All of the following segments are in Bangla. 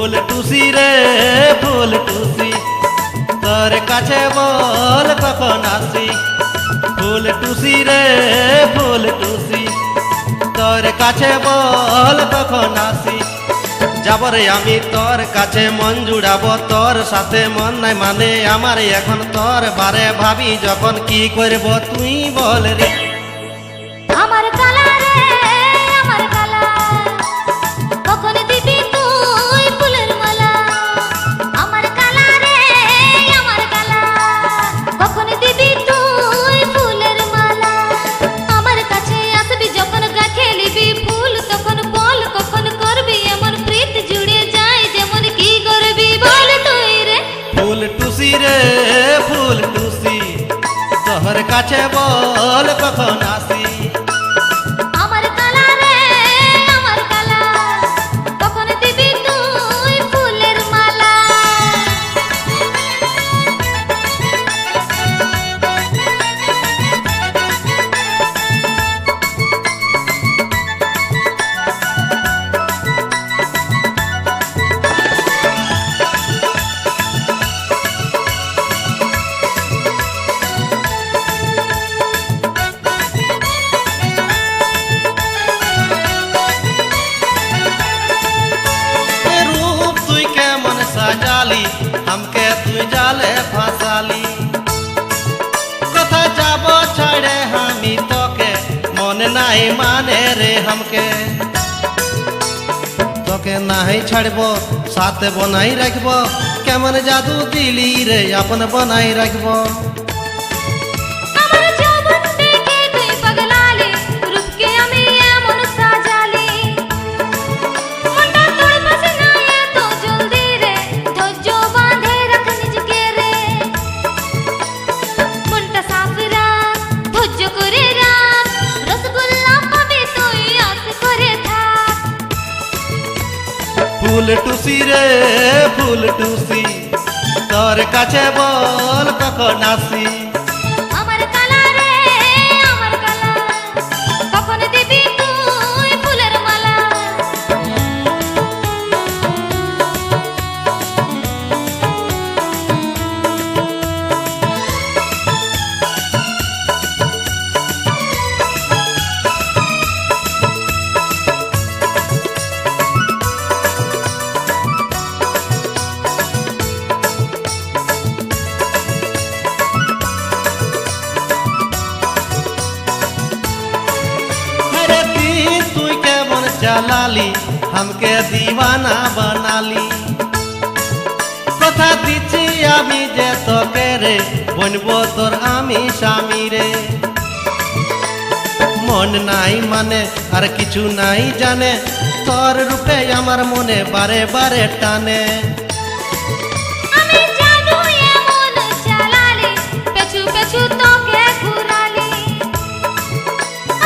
ফুল টুসি রে ফুল টুসি তোর কাছে বল কখন আসি। ফুল টুসি রে ফুল টুসি তোর কাছে বল কখন আসি। যাবরে আমি তোর কাছে মন জুড়াবো, তোর সাথে মন নাই মানে আমার এখন তোর বারে ভাবি যখন কি করব তুই বল রে। আমার কালা রে আমার কালা, কখন দিবি তুই ফুলের মালা। আমার কালা রে আমার কালা, কখন দিবি তুই ফুলের মালা। আমার কাছে আসবি যখন গা খেলিবি ফুল তখন বল কখন করবি এমন প্রীত জুড়ে যায় যেমন কি করবি বল তুই রে। ফুল টুসি রে ফুল টুসি তোর কাছে বল কখন আসি। আমার কালা রে আমার কালা, কখন দিবি তুই ফুলের মালা। रूप तुई केमन सजाली हमके तुई जाले फसाली। कथा जाबो छाड़े हमी तोके मन नहीं माने रे हमके। तोके नहीं छाड़बो साथ बनाई रखबो, केमन जादू दिली रे अपन बनाई रखबो। আমার যৌবন দেখে তুই পাগলালি, রূপকে আমি এমন সাজালি। মনটা তোর পাশে না এত জলদি রে, ধৈর্য বাঁধে রাখ নিজকে রে। মনটা সাফ রাখ, ধৈর্য করে রাখ, রসগোল্লা পাবি তুই আস করে থাক। ফুল টুসি রে ফুল টুসি তোর কাছে বল কখন আসি। আমার কালা রে আমার কালা, কখন দিবি তুই ফুলের মালা। अरे दिन तुई केमन चलाली हमके दीवाना बनाली। कथा दिচ্ছি আমি যে তোকে রে বনবো তোর আমি স্বামী রে। মন নাই মানে আর কিছু নাই জানে, তোর রূপে আমার মনে বারে বারে টানে। আমি জাদু এমন চালালি, পেছু পেছু তোকে ঘুরালি।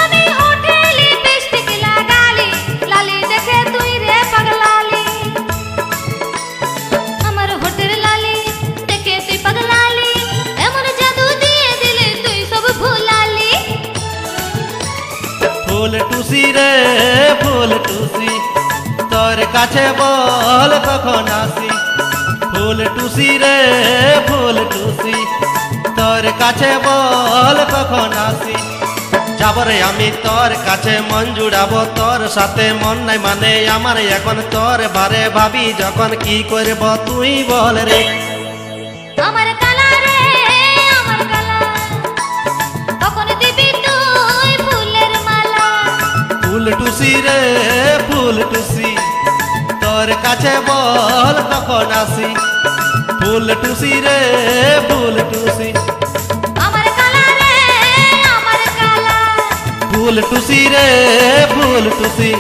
আমি ওঠে লিপস্টিক লাগালি, লালি দেখে তুই রে পাগলালি। আমার হোটের লালি দেখে তুই পাগলালি, এমন জাদু দিয়ে দিলে তুই সব ভুলালি। ফুল টুসি রে ফুল টুসি তোর কাছে বল কখন আসি। ফুল টুসি রে ফুল টুসি তোর কাছে বল কখন আসি। যাবরে আমি তোর কাছে মন জুড়াবো, তোর সাথে মন নাই মানে আমার এখন তোর বারে ভাবি যখন কি করব তুই বল রে। আমার কালা রে আমার কালা, কখন দিবি তুই ফুলের মালা। ফুল টুসি রে ফুল টুসি তোর কাছে বল কখন আসি। ফুল টুসি রে ফুল টুসি আমার কালা রে আমার কালা, ফুল টুসি রে ফুল টুসি